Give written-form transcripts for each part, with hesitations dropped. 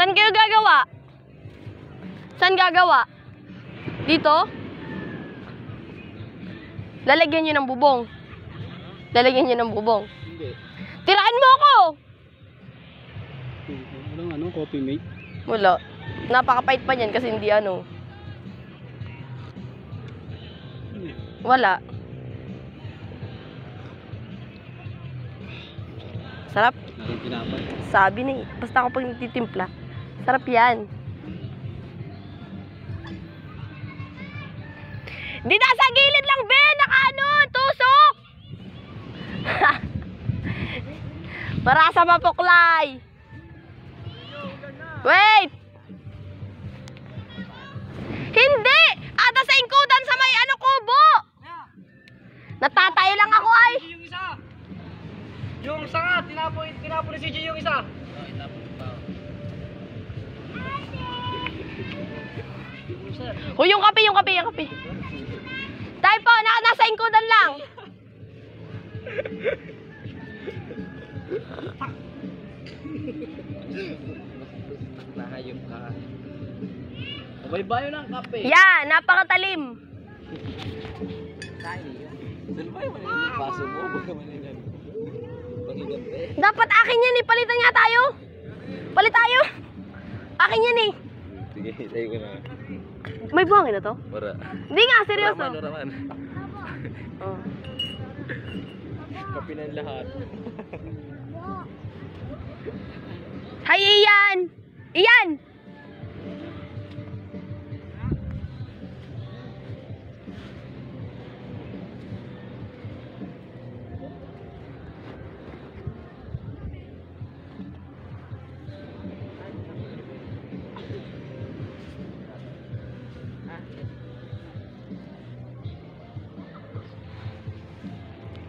Saan kayo gagawa? Saan gagawa? Dito? Lalagyan nyo ng bubong. Lalagyan nyo ng bubong. Hindi. Tiraan mo ako! Walang coffee mate? Wala. Napakapait pa niyan kasi hindi ano. Wala. Sarap. Naking pinapay. Sabi na eh. Basta ako pag nagtitimpla. Sarap yan. Di nasa gilid lang, be! Nakaano! Tusok! Marasa mapuklay! Wait! Hindi! Ata sa ingkudan sa may ano kubo! Natatay lang ako ay! Yung isa! Yung isa nga! Tinapon ni CJ yung isa! Hoy, yung kape, yung kape, yung kape. Tayo po, nasa ingkudan lang. Nahayop ka. Bayo ng kape. Yan, napakatalim. Salbay mo na yung paso mo. Baka man yan. Pangigante. Dapat akin yan eh, palitan nga tayo. Palit tayo. Akin yan eh. Sige, tayo ko na. May buhangin na to? Para. Hindi nga, seryoso. Raman. Oh. Kape ng lahat. Hi, Ian! Ian!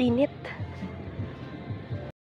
Init.